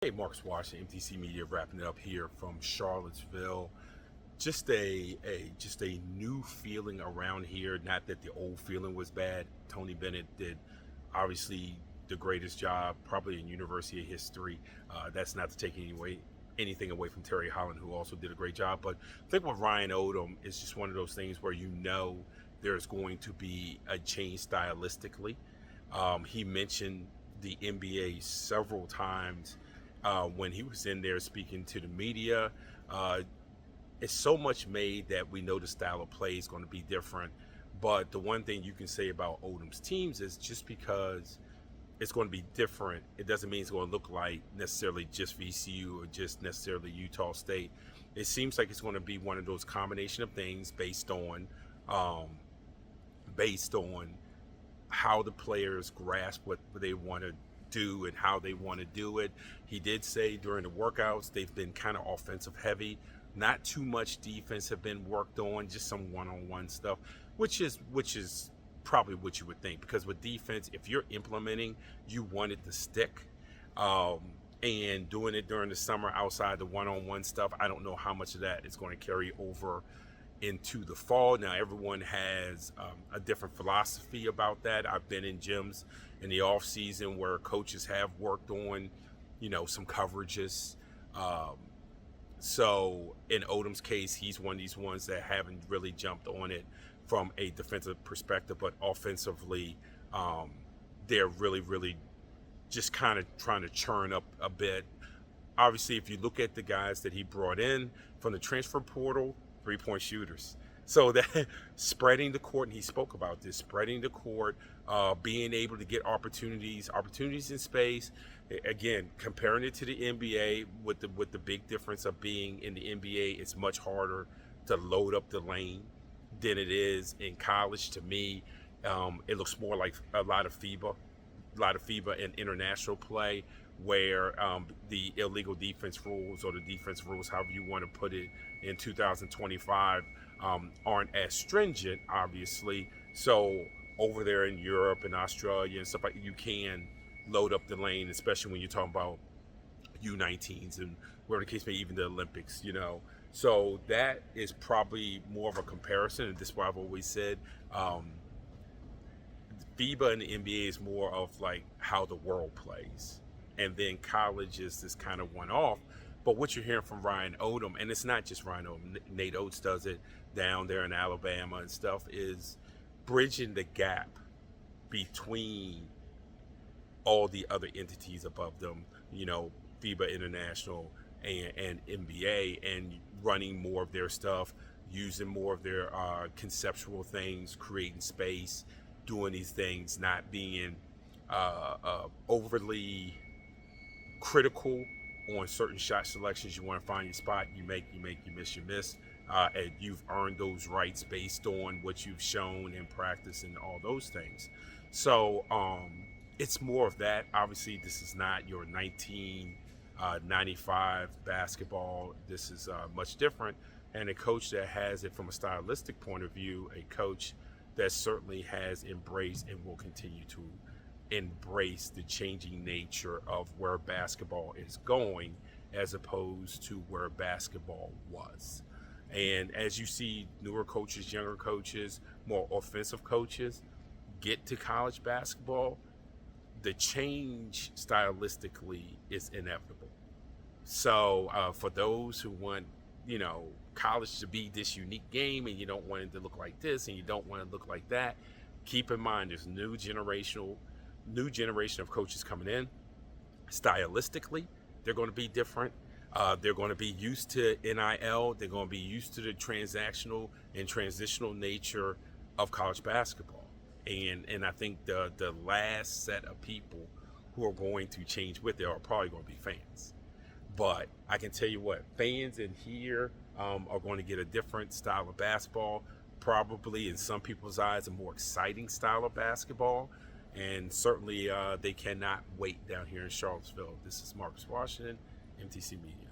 Hey, Marcus Washington, MTC Media, wrapping it up here from Charlottesville. Just a new feeling around here. Not that the old feeling was bad. Tony Bennett did obviously the greatest job probably in university history. That's not to take anything away from Terry Holland, who also did a great job. But I think with Ryan Odom, it's just one of those things where there's going to be a change stylistically. He mentioned the NBA several times when he was in there speaking to the media. Uh, it's so much made that we know the style of play is going to be different. But the one thing you can say about Odom's teams is just because it's going to be different, it doesn't mean it's going to look like necessarily just VCU or just necessarily Utah State. It seems like it's going to be one of those combination of things um, based on how the players grasp what they want to do and how they want to do it. He did say during the workouts they've been kind of offensive heavy, not too much defense have been worked on, just some one-on-one stuff, which is probably what you would think, because with defense, if you're implementing, you want it to stick. Um, and doing it during the summer outside the one-on-one stuff, I don't know how much of that is going to carry over into the fall. Now, everyone has a different philosophy about that. I've been in gyms in the off season where coaches have worked on, some coverages. Um, so in Odom's case, he's one of these ones that haven't really jumped on it from a defensive perspective, but offensively, um, they're really, really just kind of trying to churn up a bit. Obviously, if you look at the guys that he brought in from the transfer portal, 3-point shooters. So that spreading the court, and he spoke about this, spreading the court, being able to get opportunities in space. Again, comparing it to the NBA, with the big difference of being in the NBA, it's much harder to load up the lane than it is in college. To me, it looks more like a lot of FIBA and international play, where the illegal defense rules, or the defense rules, however you want to put it, in 2025 aren't as stringent, obviously. So over there in Europe and Australia and stuff like that, you can load up the lane, especially when you're talking about U19s and whatever the case may be, even the Olympics. So that is probably more of a comparison, and this is why I've always said FIBA and the NBA is more of like how the world plays, and then college is this kind of one-off. But what you're hearing from Ryan Odom, and it's not just Ryan Odom, Nate Oates does it down there in Alabama and stuff, is bridging the gap between all the other entities above them, FIBA International and NBA, and running more of their stuff, using more of their conceptual things, creating space, doing these things, not being overly critical on certain shot selections. You want to find your spot, you make, you miss, you miss. And you've earned those rights based on what you've shown in practice and all those things. So it's more of that. Obviously, this is not your 1995 basketball. This is much different. And a coach that has it from a stylistic point of view, a coach that certainly has embraced and will continue to embrace the changing nature of where basketball is going, as opposed to where basketball was. And as you see newer coaches, younger coaches, more offensive coaches get to college basketball, the change stylistically is inevitable. So for those who want, college to be this unique game, and you don't want it to look like this and you don't want it to look like that, keep in mind there's new generation of coaches coming in. Stylistically, they're going to be different. They're going to be used to NIL. They're going to be used to the transactional and transitional nature of college basketball. And I think the last set of people who are going to change with it are probably going to be fans. But I can tell you what, fans in here are going to get a different style of basketball, probably in some people's eyes a more exciting style of basketball. And certainly they cannot wait down here in Charlottesville. This is Marcus Washington, MTC Media.